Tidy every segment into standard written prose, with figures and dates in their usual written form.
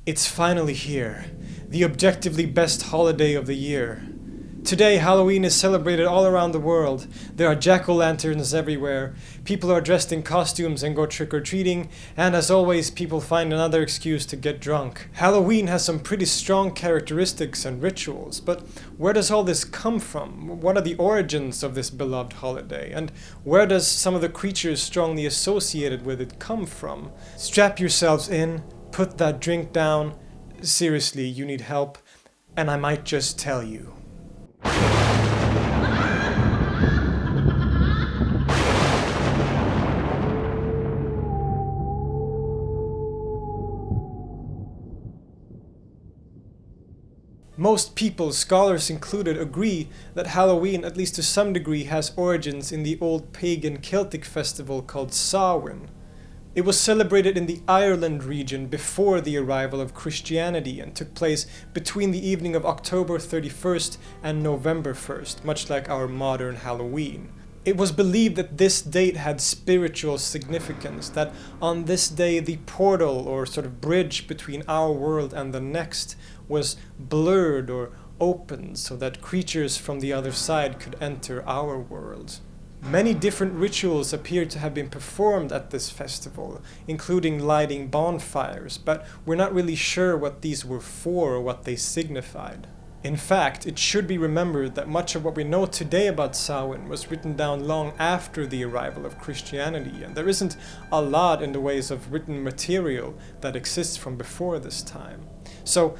It's finally here, the objectively best holiday of the year. Today, Halloween is celebrated all around the world. There are jack-o'-lanterns everywhere, people are dressed in costumes and go trick-or-treating, and as always, people find another excuse to get drunk. Halloween has some pretty strong characteristics and rituals, but where does all this come from? What are the origins of this beloved holiday? And where does some of the creatures strongly associated with it come from? Strap yourselves in, put that drink down. Seriously, you need help, and I might just tell you. Most people, scholars included, agree that Halloween, at least to some degree, has origins in the old pagan Celtic festival called Samhain. It was celebrated in the Ireland region before the arrival of Christianity and took place between the evening of October 31st and November 1st, much like our modern Halloween. It was believed that this date had spiritual significance, that on this day the portal or sort of bridge between our world and the next was blurred or opened so that creatures from the other side could enter our world. Many different rituals appear to have been performed at this festival, including lighting bonfires, but we're not really sure what these were for or what they signified. In fact, it should be remembered that much of what we know today about Samhain was written down long after the arrival of Christianity, and there isn't a lot in the ways of written material that exists from before this time. So,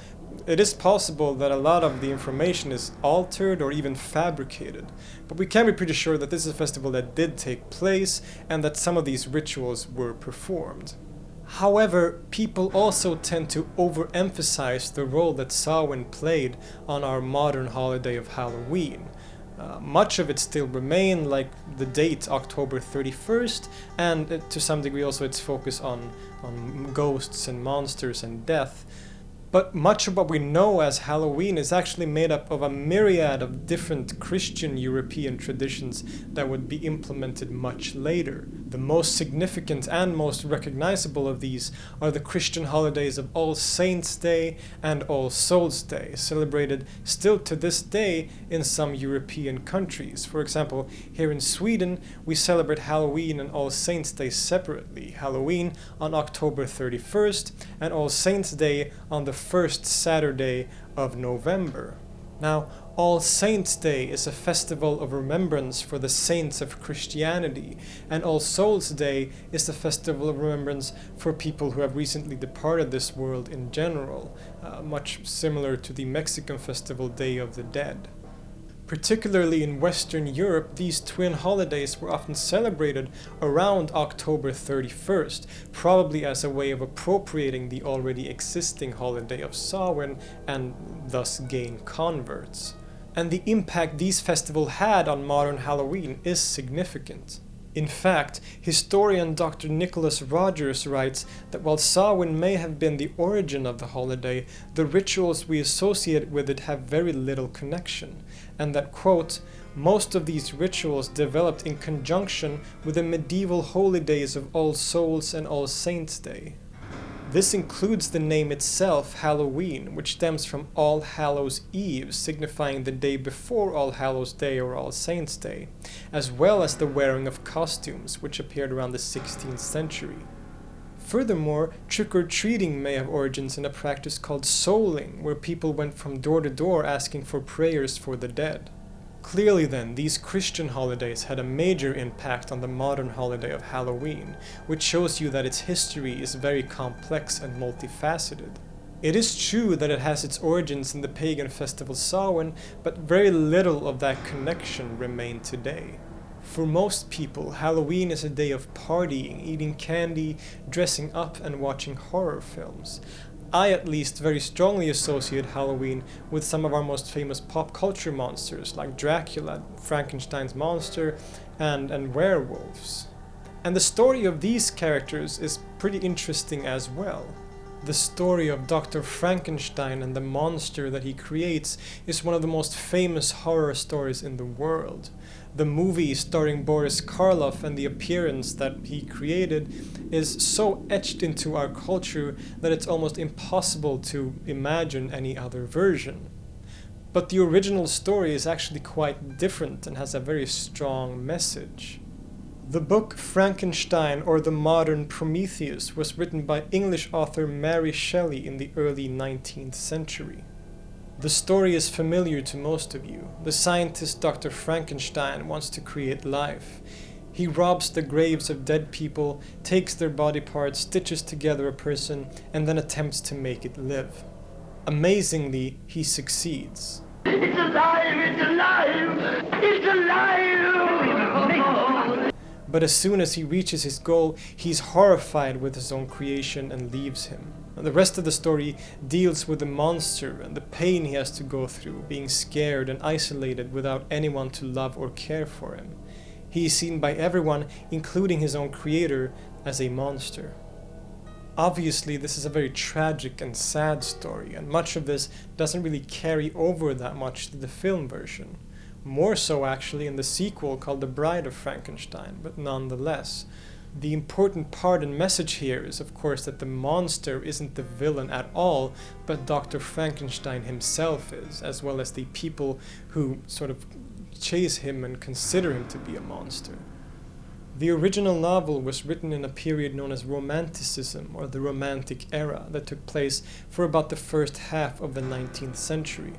it is possible that a lot of the information is altered or even fabricated, but we can be pretty sure that this is a festival that did take place and that some of these rituals were performed. However, people also tend to overemphasize the role that Samhain played on our modern holiday of Halloween. Much of it still remain, like the date October 31st, and to some degree also its focus on ghosts and monsters and death. But much of what we know as Halloween is actually made up of a myriad of different Christian European traditions that would be implemented much later. The most significant and most recognizable of these are the Christian holidays of All Saints' Day and All Souls' Day, celebrated still to this day in some European countries. For example, here in Sweden, we celebrate Halloween and All Saints' Day separately. Halloween on October 31st and All Saints' Day on the first Saturday of November. Now, All Saints' Day is a festival of remembrance for the saints of Christianity, and All Souls' Day is a festival of remembrance for people who have recently departed this world in general, much similar to the Mexican festival Day of the Dead. Particularly in Western Europe, these twin holidays were often celebrated around October 31st, probably as a way of appropriating the already existing holiday of Samhain and thus gain converts. And the impact these festivals had on modern Halloween is significant. In fact, historian Dr. Nicholas Rogers writes that while Samhain may have been the origin of the holiday, the rituals we associate with it have very little connection, and that, quote, most of these rituals developed in conjunction with the medieval holy days of All Souls and All Saints' Day. This includes the name itself, Halloween, which stems from All Hallows' Eve, signifying the day before All Hallows' Day or All Saints' Day, as well as the wearing of costumes, which appeared around the 16th century. Furthermore, trick-or-treating may have origins in a practice called souling, where people went from door to door asking for prayers for the dead. Clearly then, these Christian holidays had a major impact on the modern holiday of Halloween, which shows you that its history is very complex and multifaceted. It is true that it has its origins in the pagan festival Samhain, but very little of that connection remained today. For most people, Halloween is a day of partying, eating candy, dressing up, and watching horror films. I at least very strongly associate Halloween with some of our most famous pop culture monsters like Dracula, Frankenstein's monster, and werewolves. And the story of these characters is pretty interesting as well. The story of Dr. Frankenstein and the monster that he creates is one of the most famous horror stories in the world. The movie starring Boris Karloff and the appearance that he created is so etched into our culture that it's almost impossible to imagine any other version. But the original story is actually quite different and has a very strong message. The book Frankenstein, or the Modern Prometheus, was written by English author Mary Shelley in the early 19th century. The story is familiar to most of you. The scientist Dr. Frankenstein wants to create life. He robs the graves of dead people, takes their body parts, stitches together a person, and then attempts to make it live. Amazingly, he succeeds. It's alive! It's alive! It's alive! But as soon as he reaches his goal, he's horrified with his own creation and leaves him. And the rest of the story deals with the monster and the pain he has to go through, being scared and isolated without anyone to love or care for him. He is seen by everyone, including his own creator, as a monster. Obviously, this is a very tragic and sad story, and much of this doesn't really carry over that much to the film version. More so actually in the sequel called The Bride of Frankenstein, but nonetheless. The important part and message here is of course that the monster isn't the villain at all, but Dr. Frankenstein himself is, as well as the people who sort of chase him and consider him to be a monster. The original novel was written in a period known as Romanticism, or the Romantic Era, that took place for about the first half of the 19th century.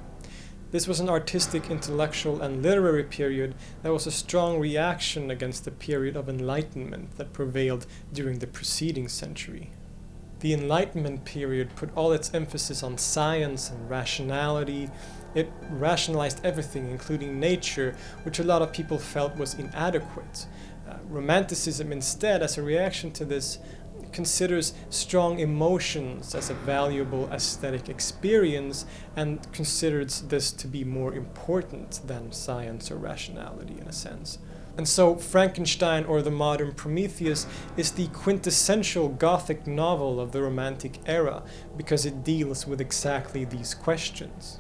This was an artistic, intellectual, and literary period that was a strong reaction against the period of enlightenment that prevailed during the preceding century. The Enlightenment period put all its emphasis on science and rationality. It rationalized everything, including nature, which a lot of people felt was inadequate. Romanticism instead, as a reaction to this, considers strong emotions as a valuable aesthetic experience and considers this to be more important than science or rationality in a sense. And so Frankenstein, or the Modern Prometheus, is the quintessential Gothic novel of the Romantic era because it deals with exactly these questions.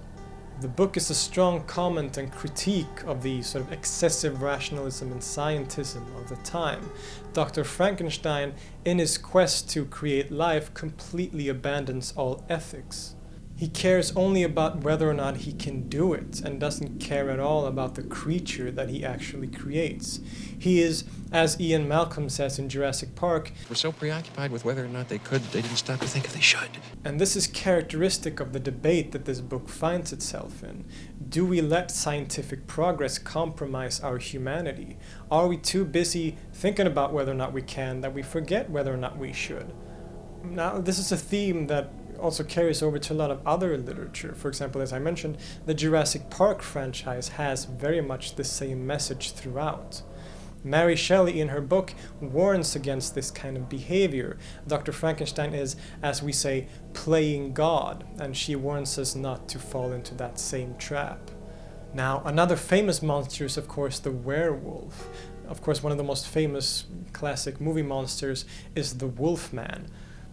The book is a strong comment and critique of the sort of excessive rationalism and scientism of the time. Dr. Frankenstein, in his quest to create life, completely abandons all ethics. He cares only about whether or not he can do it, and doesn't care at all about the creature that he actually creates. He is, as Ian Malcolm says in Jurassic Park, "We're so preoccupied with whether or not they could, they didn't stop to think if they should." And this is characteristic of the debate that this book finds itself in. Do we let scientific progress compromise our humanity? Are we too busy thinking about whether or not we can that we forget whether or not we should? Now, this is a theme that also carries over to a lot of other literature. For example, as I mentioned, the Jurassic Park franchise has very much the same message throughout. Mary Shelley in her book warns against this kind of behavior. Dr. Frankenstein is, as we say, playing God, and she warns us not to fall into that same trap. Now, another famous monster is of course the werewolf. Of course, one of the most famous classic movie monsters is the Wolfman.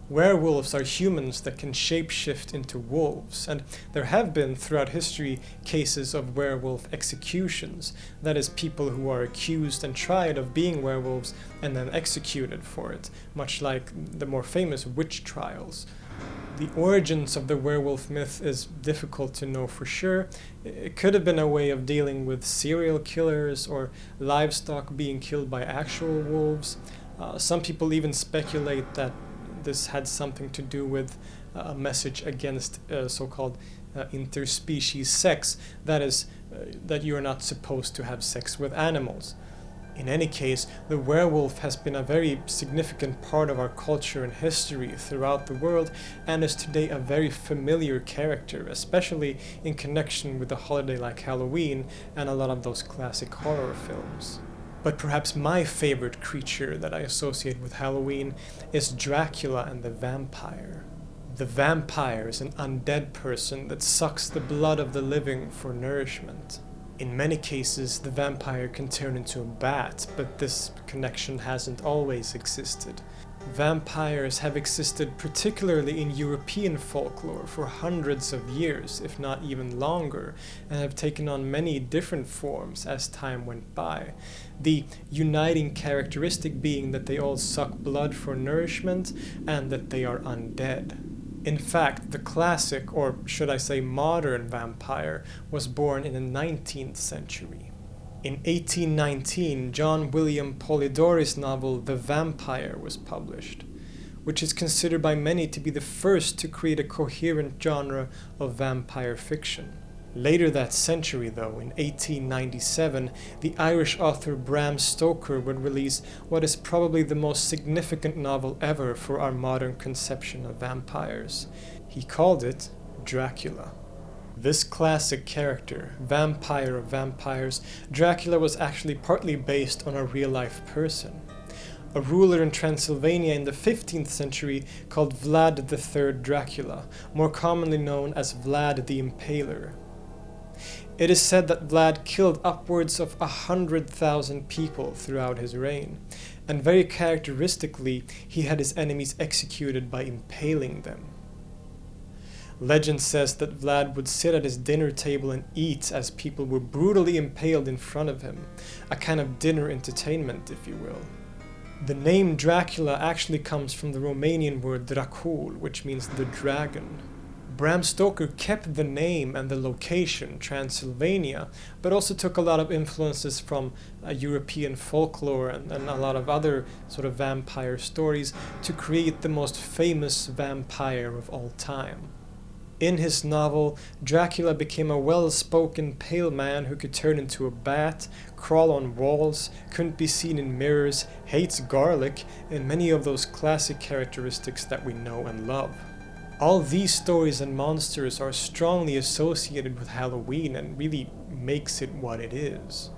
Werewolves are humans that can shapeshift into wolves, and there have been throughout history cases of werewolf executions, that is, people who are accused and tried of being werewolves and then executed for it, much like the more famous witch trials. The origins of the werewolf myth is difficult to know for sure. It could have been a way of dealing with serial killers or livestock being killed by actual wolves. Some people even speculate that this had something to do with a message against so-called interspecies sex, that is, that you are not supposed to have sex with animals. In any case, the werewolf has been a very significant part of our culture and history throughout the world, and is today a very familiar character, especially in connection with a holiday like Halloween and a lot of those classic horror films. But perhaps my favorite creature that I associate with Halloween is Dracula and the vampire. The vampire is an undead person that sucks the blood of the living for nourishment. In many cases, the vampire can turn into a bat, but this connection hasn't always existed. Vampires have existed particularly in European folklore for hundreds of years, if not even longer, and have taken on many different forms as time went by. The uniting characteristic being that they all suck blood for nourishment and that they are undead. In fact, the classic, or should I say modern vampire, was born in the 19th century. In 1819, John William Polidori's novel The Vampire was published, which is considered by many to be the first to create a coherent genre of vampire fiction. Later that century, though, in 1897, the Irish author Bram Stoker would release what is probably the most significant novel ever for our modern conception of vampires. He called it Dracula. This classic character, vampire of vampires, Dracula was actually partly based on a real-life person. A ruler in Transylvania in the 15th century called Vlad III Dracula, more commonly known as Vlad the Impaler. It is said that Vlad killed upwards of 100,000 people throughout his reign, and very characteristically, he had his enemies executed by impaling them. Legend says that Vlad would sit at his dinner table and eat as people were brutally impaled in front of him, a kind of dinner entertainment, if you will. The name Dracula actually comes from the Romanian word Dracul, which means the dragon. Bram Stoker kept the name and the location, Transylvania, but also took a lot of influences from European folklore and a lot of other sort of vampire stories to create the most famous vampire of all time. In his novel, Dracula became a well-spoken pale man who could turn into a bat, crawl on walls, couldn't be seen in mirrors, hates garlic, and many of those classic characteristics that we know and love. All these stories and monsters are strongly associated with Halloween and really makes it what it is.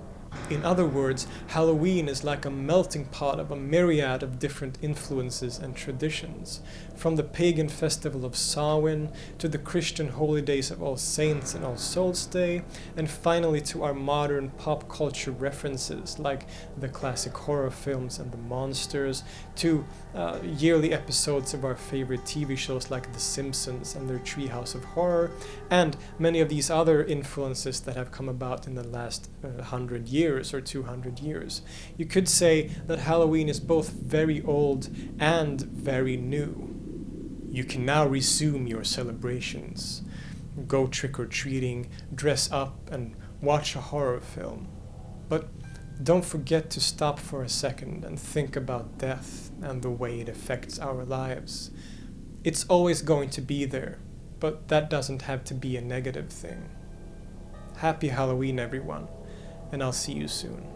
In other words, Halloween is like a melting pot of a myriad of different influences and traditions, from the pagan festival of Samhain to the Christian holy days of All Saints and All Souls Day, and finally to our modern pop culture references like the classic horror films and the monsters, to yearly episodes of our favorite TV shows like The Simpsons and their Treehouse of Horror, and many of these other influences that have come about in the last 100 years or 200 years. You could say that Halloween is both very old and very new. You can now resume your celebrations, go trick-or-treating, dress up, and watch a horror film. But don't forget to stop for a second and think about death and the way it affects our lives. It's always going to be there, but that doesn't have to be a negative thing. Happy Halloween, everyone, and I'll see you soon.